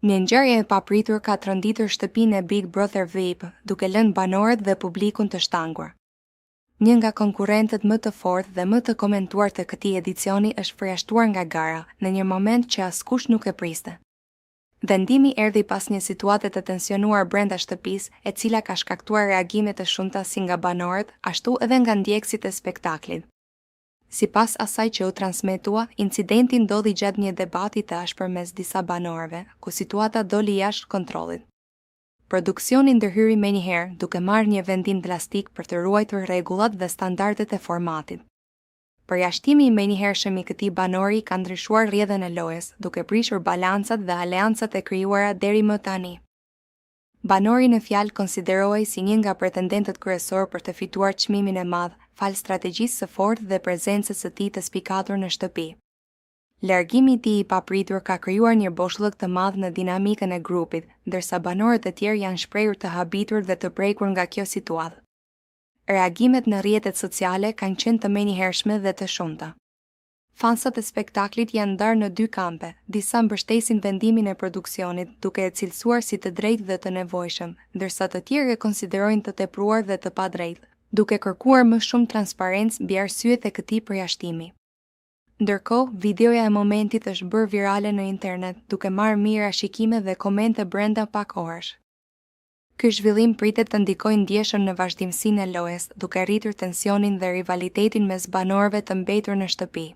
Një ngjarje e papritur ka tronditur shtëpinë e Big Brother VIP, duke lënë banorët dhe publikun të shtangur. Një nga konkurrentët më të fortë dhe më të komentuar të këtij edicioni është përjashtuar nga gara, në një moment që askush nuk e priste. Vendimi erdhi pas një situate të tensionuar brenda shtëpisë, e cila ka shkaktuar reagime të shumta si nga banorët, ashtu edhe nga ndjekësit e spektaklit. Sipas asaj që u transmetua, incidenti ndodhi gjatë një debati të ashpër mes disa banorëve, ku situata doli jashtë kontrollit. Produksioni ndërhyri menjëherë, duke marrë një vendim drastik për të ruajtur rregullat dhe standardet e formatit. Përjashtimi i menjëhershëm i këtij banori ka ndryshuar rrjedhën e lojës, duke prishur balancat dhe aleancat e krijuara deri më tani. Banori në fjalë konsiderohej si një nga pretendentët kryesor për të fituar çmimin e madh, fal strategjisë së fortë dhe prezencës së tij të spikatur në shtëpi. Largimi i tij i papritur ka krijuar një boshllëk të madh në dinamikën e grupit, ndërsa banorët e tjerë janë shprehur të habitur dhe të prekur nga kjo situatë. Reagimet në rrjetet sociale kanë qenë të menjëhershme dhe të shumta. Fansat e spektaklit janë ndarë në dy kampe, disa mbështesin vendimin e produksionit duke e cilësuar si të drejtë dhe të nevojshëm, ndërsa të tjerë e konsiderojnë të tepruar dhe të padrejtë, duke kërkuar më shumë transparencë mbi arsyet e këtij përjashtimi. Ndërkohë, videoja e momentit është bërë virale në internet, duke marrë mira shikime dhe komente brenda pak orësh. Ky zhvillim pritet të ndikojë ndjeshëm në vazhdimsinë e lojës, duke rritur tensionin dhe rivalitetin mes banorëve të mbetur në shtëpi.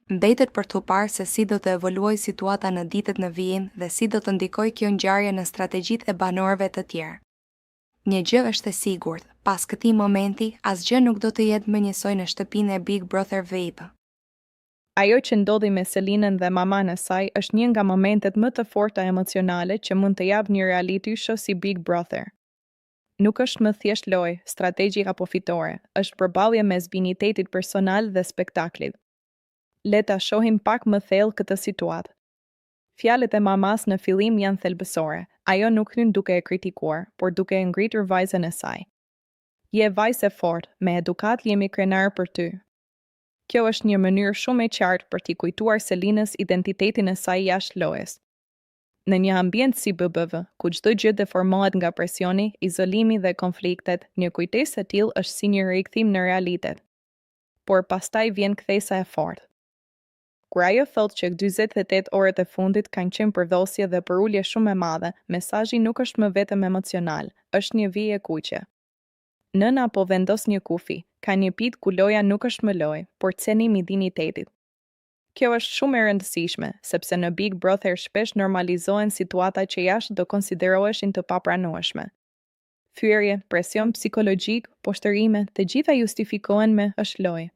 Mbetet për të parë se si do të evoluojë situata në ditët në vijim dhe si do të ndikojë kjo ngjarje në strategjitë e banorëve të tjerë. Një gjë është e sigurt, pas këtij momenti, asgjë nuk do të jetë më njësoj në shtëpinë e Big Brother VIP. Ajo që ndodhi me Selinën dhe maman e saj është një nga momentet më të forta emocionale që mund të japë një reality show si Big Brother. Nuk është më thjesht lojë, strategji apo fitore, është përballje mes binitetit personal dhe spektaklit. Le ta shohim pak më thellë këtë situatë. Fjalët e mamas në fillim janë thelbësore. Ajo nuk hyn duke e kritikuar, por duke e ngritur vajzën e saj. Je vajzë e fortë, me edukat jemi krenar për ty. Kjo është një mënyrë shumë e qartë për t'i kujtuar Selinës identitetin e saj jashtë lojës. Në një ambient si BBV, ku çdo gjë deformohet nga presioni, izolimi dhe konfliktet, një kujtesë e tillë është si një rikthim në realitet. Por pastaj vjen kthesa e fortë. Kur ajo thotë që 48 orët e fundit kanë qenë përdhosje dhe për ulje shumë e madhe, mesazhi nuk është më vetëm emocional, është një vijë e kuqe. Nëna po vendos një kufi, ka një pit ku loja nuk është më lojë, por cenimi i dinitetit. Kjo është shumë e rëndësishme, sepse në Big Brother shpesh normalizohen situata që jashtë do konsideroheshin të papranueshme. Fyerje, presion psikologjik, poshtërime, të gjitha justifikohen me është lojë.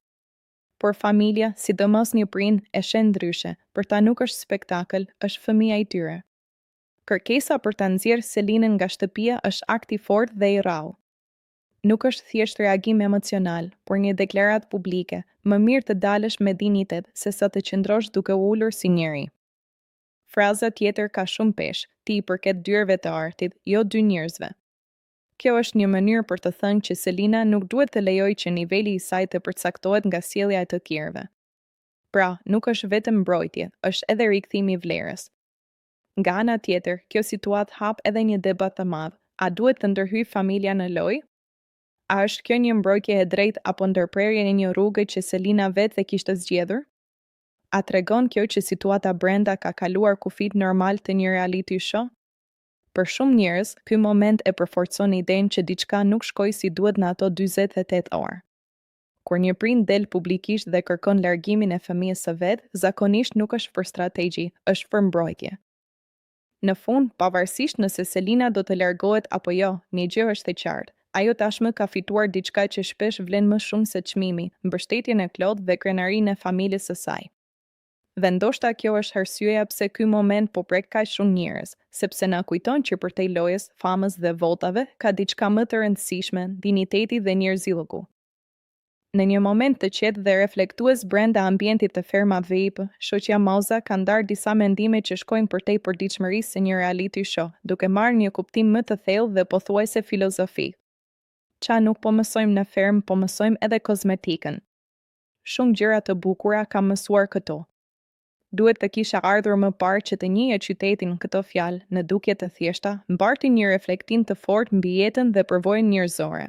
Por familja, sidomos një prind, e shen ndryshe, për ta nuk është spektakël, është fëmia i tyre. Kërkesa për ta nxjerrë Selinën nga shtëpia është akt i fortë dhe i rrallë. Nuk është thjesht reagim emocional, por një deklaratë publike, më mirë të dalësh me dinitet se sa të qëndrosh duke ulur si njeri. Fraza tjetër ka shumë peshë, ti i përket dyrëve të artit, jo dy njerëzve. Kjo është një mënyrë për të thënë që Selina nuk duhet të lejojë që niveli i saj të përcaktohet nga sjellja e të tjerëve. Pra, nuk është vetëm mbrojtje, është edhe rikthim i vlerës. Nga ana tjetër, kjo situatë hap edhe një debat të madh. A duhet të ndërhyjë familja në lojë? A është kjo një mbrojtje e drejtë apo ndërprerje në një rrugë që Selina vetë e kishte zgjedhur? A tregon kjo që situata brenda ka kaluar kufit normal të një reality show? Për shumë njerëz, ky moment e përforcon idenë që diçka nuk shkoi si duhet në ato 48 orë. Kur një prind del publikisht dhe kërkon largimin e fëmijës së vet, zakonisht nuk është për strategji, është për mbrojtje. Në fund, pavarësisht nëse Selina do të largohet apo jo, një gjë është e qartë. Ajo tashmë ka fituar diçka që shpesh vlen më shumë se çmimi, mbështetjen e plotë dhe krenarinë e familjes së saj. Dhe ndoshta kjo është arsyeja pse ky moment po prek kaq shumë njerëz, sepse na kujton që përtej lojës, famës dhe votave ka diçka më të rëndësishme, diniteti dhe njerëzillëku. Në një moment të qetë dhe reflektues brenda ambientit të ferma VIP, shoqja Moza ka ndarë disa mendime që shkojnë përtej përditshmërisë së një reality show, duke marrë një kuptim më të thellë dhe pothuajse filozofik. Qa nuk po mësojmë në ferm, po mësojmë edhe kozmetikën. Shumë gjëra të bukura kam mësuar këto. Duhet të kisha ardhur më parë që të njihje qytetin këto fjalë në dukje të thjeshta, mbartin një reflektim të fortë mbi jetën dhe përvojën njerëzore.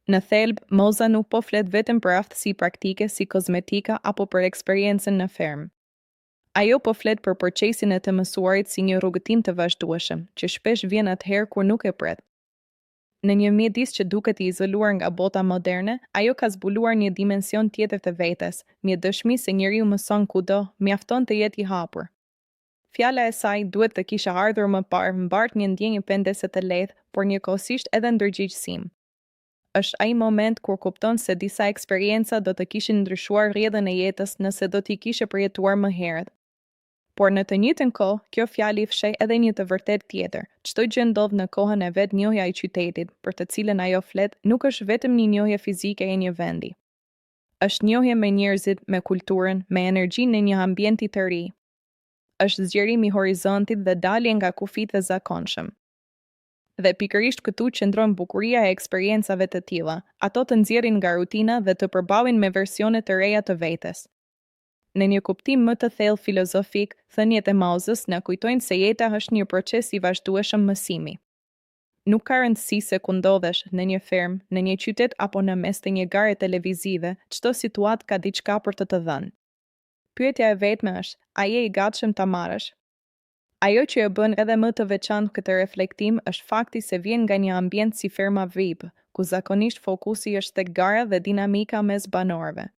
Në thelb, Moza nuk po flet vetëm për aftësi praktike si kozmetika apo për eksperiencën në fermë. Ajo po flet për procesin e të mësuarit si një rrugëtim të vazhdueshëm, që shpesh vjen atëherë kur nuk e pret. Në një mjedis që duket I izoluar nga bota moderne, ajo ka zbuluar një dimension tjetër të vetes, një dëshmi se njeriu mëson kudo, mjafton të jetë I hapur. Fjala e saj duhet të kisha ardhur më parë mbart një ndjenjë pendese të lehtë, por njëkohësisht edhe ndërgjegjësim. Është ai moment kur kupton se disa eksperienca do të kishin ndryshuar rrjedhën e jetës nëse do t'i kishe përjetuar më herët. Por në të njëjtën kohë, kjo fjalë I fsheh edhe një të vërtetë tjetër. Çdo gjë ndodh në kohën e vet njohja E qytetit, për të cilën ajo flet, nuk është vetëm një njohje fizike e një vendi. Është njohje me njerëzit, me kulturën, me energjinë e një ambienti të ri. Është zgjerim I horizontit dhe dalje nga kufit e zakonshëm. Dhe pikërisht këtu qëndron bukuria e eksperiencave të tilla. Ato të nxjerrin nga rutina dhe të përballen me versione të reja të vetes. Në një kuptim më të thellë filozofik, thënjet e Mozës na kujtojnë se jeta është një proces I vazhdueshëm mësimi. Nuk ka rëndësi se ku ndodhesh, në një fermë, në një qytet apo në mes të një gare televizive, çdo situatë ka diçka për të dhënë. Pyetja e vetme është, a je I gatshëm ta marrësh? Ajo që e bën edhe më të veçantë këtë reflektim është fakti se vjen nga një ambient si ferma VIP, ku zakonisht fokusi është tek gara dhe dinamika mes banorëve.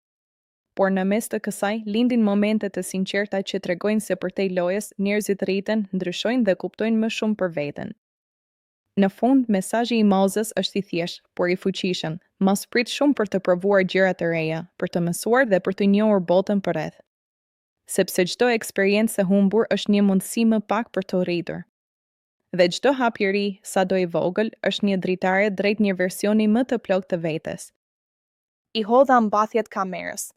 Por në mes të kësaj, lindin momente të sinqerta që tregojnë se përtej lojës, njerëzit rriten, ndryshojnë dhe kuptojnë më shumë për veten. Në fund, mesazhi I Mozës është I thjeshtë, por I fuqishëm. Mos prit shumë për të provuar gjëra të reja, për të mësuar dhe për të njohur botën përreth. Sepse çdo eksperiencë e humbur është një mundësi më pak për të rritur. Dhe çdo hap I ri, sado I vogël, është një dritare drejt një versioni më të plotë të vetes. I hodha mbathjet kamerës.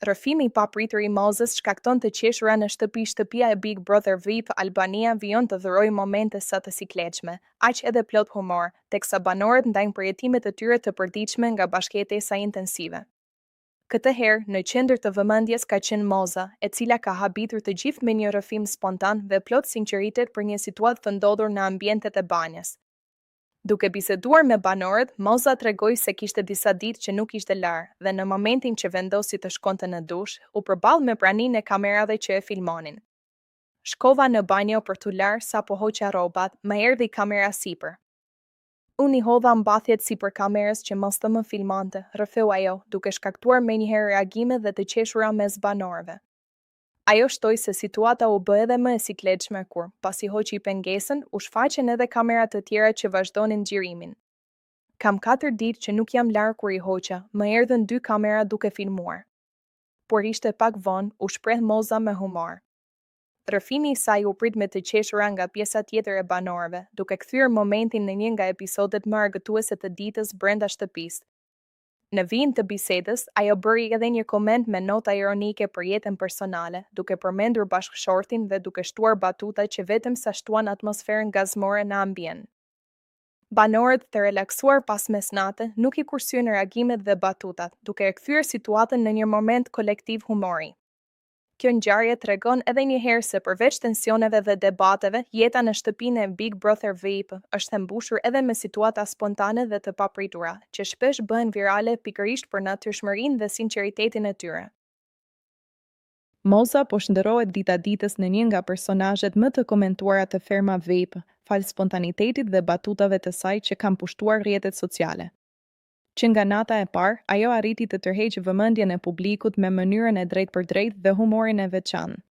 Rrëfimi I papritur I Mozës shkakton të qeshura në shtëpia e Big Brother VIP Albania vijon të dhurojë momente sa të sikletshme, aq edhe plot humor, teksa banorët ndajnë përjetimet e tyre të përditshme nga bashkëjetesa intensive. Këtë herë, në qendër të vëmendjes ka qenë Moza, e cila ka habitur të gjithë me një rrëfim spontan dhe plot sinqeritet për një situatë të ndodhur në ambientet e banjës. Duke biseduar me banorët, Moza tregoi se kishte disa ditë që nuk ishte lar dhe në momentin që vendosi të shkonte në dush, u përball me praninë e kamerave që e filmonin. Shkova në banjo për t'u lar sapo hoqa rrobat, më erdhi kamera sipër. Unë I hodha mbathjet sipër kamerës që mos të më filmonte, rrëfeu ajo, duke shkaktuar menjëherë reagime dhe të qeshura mes banorëve. Ajo shtoi se situata u bë edhe më e sikletshme kur, pasi hoqi pengesën, u shfaqen edhe kamerat të tjera që vazhdonin xhirimin. Kam 4 ditë që nuk jam larg kur I hoqa, më erdhën 2 kamera duke filmuar. Por ishte pak vonë, u shpreh Moza me humor. Rrëfimi I saj u prit me të qeshura nga pjesa tjetër e banorëve, duke kthyer momentin në një nga episodet më argëtuese të ditës brenda shtëpisë. Në vijim të bisedës, ajo bëri edhe një koment me nota ironike për jetën personale, duke përmendur bashkëshortin dhe duke shtuar batuta që vetëm sa shtuan atmosferën gazmore në ambient. Banorët të relaksuar pas mesnatë nuk I kursyen reagimet dhe batutat, duke e kthyer situatën në një moment kolektiv humori. Kjo ngjarje tregon edhe një herë se përveç tensioneve dhe debateve, jeta në shtëpinë e Big Brother VIP është e mbushur edhe me situata spontane dhe të papritura, që shpesh bëhen virale pikërisht për natyrshmërinë dhe sinqeritetin e tyre. Moza po shndërrohet dita ditës në një nga personazhet më të komentuara të ferma VIP, fal spontanitetit dhe batutave të saj që kanë pushtuar rrjetet sociale. Që nga nata e parë, ajo arriti të tërheqë vëmendjen e publikut me mënyrën e drejtpërdrejtë dhe humorin e veçantë.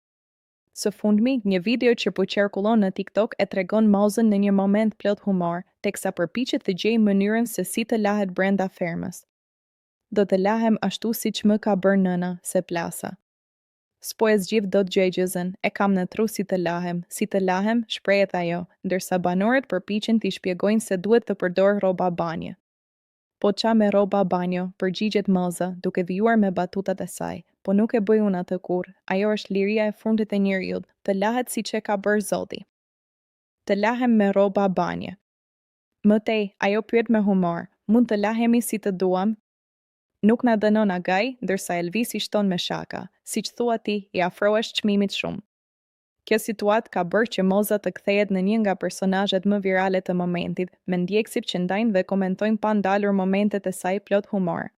Së fundmi, një video që po qarkullon në TikTok e tregon Mozën në një moment plot humor, teksa përpiqet të gjejë mënyrën se si të lahet brenda fermës. Do të lahem ashtu siç më ka bërë nëna, se plasa. S'po e zgjidh dot gjëgjëzën, e kam në tru si të lahem, shprehet ajo, ndërsa banorët përpiqen t'i shpjegojnë se duhet të përdor rroba banje. Po qa me rroba banjo, përgjigjet Moza, duke vijuar me batutat e saj, po nuk e bëj unë atë kurrë, ajo është liria e fundit e njeriut, të lahet si që ka bërë Zoti. Të lahem me rroba banje. Më tej, ajo pyet me humor, mund të lahemi si të duam? Nuk na dënon agaj, ndërsa Elvisi shton me shaka, si që thua ti, i afrohesh çmimit shumë. Kjo situatë ka bërë që Moza të kthehet në një nga personazhet më virale të momentit, me ndjekësit që ndajnë dhe komentojnë pa ndalur momentet e saj plot humor.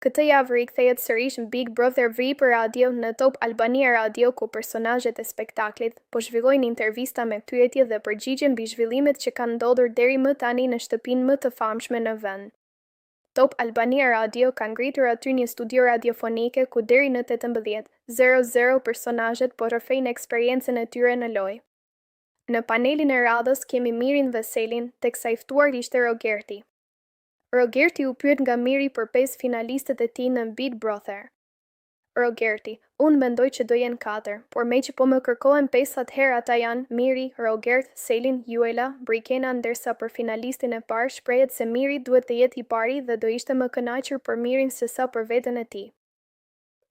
Këtë javë rikthehet sërish në Big Brother VIP Radio në Top Albania Radio ku personazhet e spektaklit po zhvillojnë intervista me pyetje dhe përgjigje mbi zhvillimet që kanë ndodhur deri më tani në shtëpinë më të famshme në vend. Top Albania Radio ka ngritur aty një studio radiofonike ku deri në 18:00 personazhet po rrëfejnë eksperiencën e tyre në lojë. Në panelin e radhës kemi Mirin dhe Selin, teksa i ftuar ishte Rogerti. Rogerti u pyet nga Miri për 5 finalistët e tij në Big Brother. Rogerti: unë mendoj që do jenë 4, por me që po më kërkohen 5 atëherë ata janë Miri, Rogert, Selin, Juela, Brikena, ndërsa për finalistin e parë shprehet se Miri duhet të jetë i pari dhe do ishte më kënaqur për Mirin se sa për veten e tij.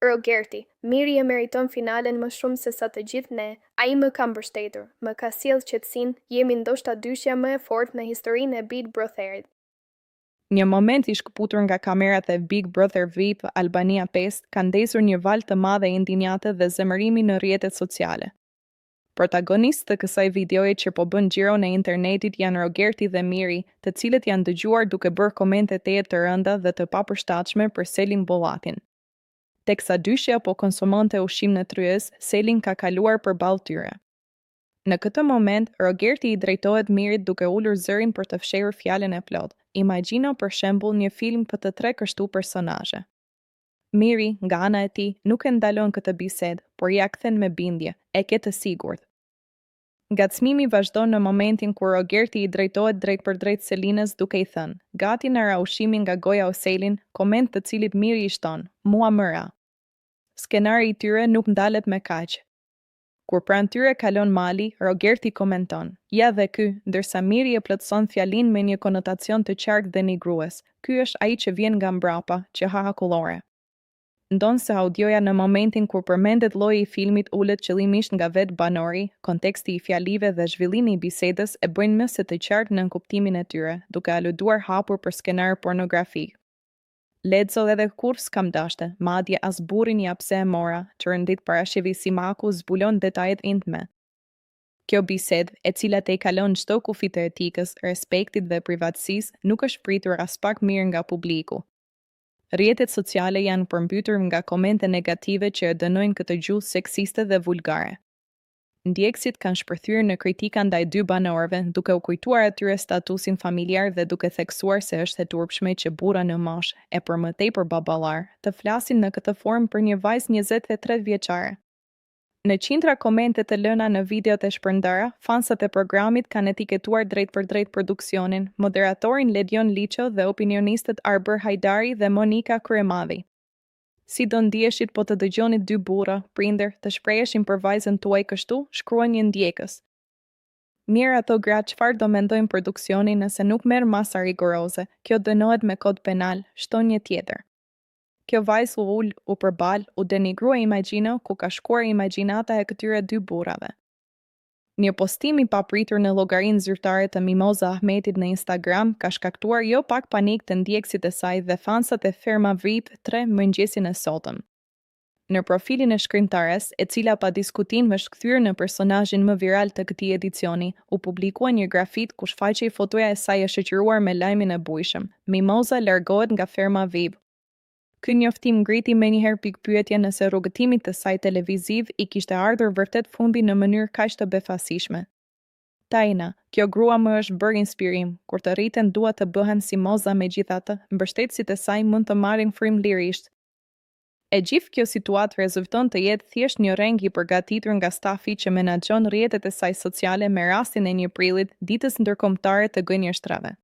Rogerti: Miri e meriton finalen më shumë se sa të gjithë ne, ai më ka mbështetur, më ka sjellë qetësinë, jemi ndoshta dyshja më e fortë në historinë e Big Brotherit. Një moment i shkëputur nga kamerat e Big Brother VIP Albania 5 ka ndesur një valë të madhe indinjate dhe zemërimi në rrjetet sociale. Protagonistë të kësaj videoje që po bën xhiro në internetit janë Rogerti dhe Miri, të cilët janë dëgjuar duke bërë komente të rënda dhe të papërshtatshme për Selin Bollatin. Teksa dyshja po konsumonte ushqim në tryez, Selin ka kaluar përballë tyre. Në këtë moment, Rogerti i drejtohet Mirit duke ulur zërin për të fshehur fjalën e plotë. Imagjino për shembull një film për të 3 kështu personazhe. Miri, nga ana e tij, nuk e ndalon këtë bisedë, por ja kthen me bindje, e ke të sigurt. Ngacmimi vazhdon në momentin kur Rogerti i drejtohet drejt për drejt Selinës duke i thënë: "Gati na ra ushqimi nga goja o Selin", koment të cilit Miri i shton: "Mua më ra". Skenari i tyre nuk ndalet me kaq. Kur pranë tyre kalon mali, Rogerti komenton: "Ja dhe ky", ndërsa Miri e plotson fjalin me një konotacion të qartë denigrues: "Ky është ai që vjen nga mbrapa, që ha hakullore". Ndon se audioja në momentin kur përmendet lloji i filmit ulet qëllimisht nga vetë banori, konteksti i fjalive dhe zhvillimi i bisedës e bëjnë më se të qartë në kuptimin e tyre, duke aluduar hapur për skenar pornografik. Lexo edhe kur s'kam dashte, madje as burrin ja pse e mora, që rëndit parashivi si maku zbulon detajet intime. Kjo bisedë, e cila te i kalon çdo kufi të etikës, respektit dhe privatësisë, nuk është pritur as pak mirë nga publiku. Rrjetet sociale janë përmbytur nga komente negative që e dënojnë këtë gjuhë seksiste dhe vulgare. Ndjekësit kanë shpërthyer në kritika ndaj 2 banorëve, duke u kujtuar atyre statusin familjar dhe duke theksuar se është e turpshme që burra në moshë, e për më tepër baballar, të flasin në këtë formë për një vajzë 23 vjeçare. Në qindra komente të lëna në videot e shpërndara, fansat e programit kanë etiketuar drejt për drejt produksionin, moderatorin Ledion Liço dhe opinionistët Arbër Hajdari dhe Monika Kryemadhi. Si do ndjeshit po të dëgjonit 2 burra, prindër, të shpreheshin për vajzën tuaj kështu, shkruan një ndjekës. Mirë ato gra, çfarë do mendojnë produksioni nëse nuk merr masa rigoroze, kjo dënohet me kod penal, shton një tjetër. Kjo vajzë u ul, u përbal, u denigrua imagjino ku ka shkuar imagjinata e këtyre 2 burrave. Një postim i papritur në llogarinë zyrtare të Mimoza Ahmetit në Instagram ka shkaktuar jo pak panik të ndjekësit e saj dhe fansat e Ferma VIP 3 mëngjesin e sotëm. Në profilin e shkrimtares, e cila pa diskutim është kthyer në personazhin më viral të këtij edicioni, u publikua një grafit ku shfaqej fotoja e saj e shoqëruar me lajmin e bujshëm: Mimoza largohet nga Ferma VIP. Ky njoftim ngriti menjëherë pikpyetje nëse rrugëtimit të saj televiziv i kishte ardhur vërtet fundi në mënyrë kaq të befasishme. Taina, kjo grua më është bërë inspirim, kur të rriten dua të bëhen si Moza megjithatë, mbështetësit e saj mund të marrin frymë lirisht. E gjithë kjo situatë rezulton të jetë thjesht një reng i përgatitur nga stafi që menaxhon rrjetet e saj sociale me rastin e 1 prillit, ditës ndërkombëtare të gënjeshtrave.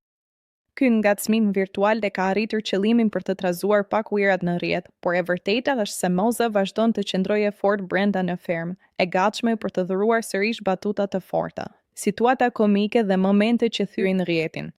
Ky ngacmim virtual ka arritur qëllimin për të trazuar pak ujërat në rrjet, por e vërteta është se Moza vazhdon të qëndrojë fort brenda në fermë, e gatshme për të dhuruar sërish batuta të forta, situata komike dhe momente që thyrojnë rrjetin.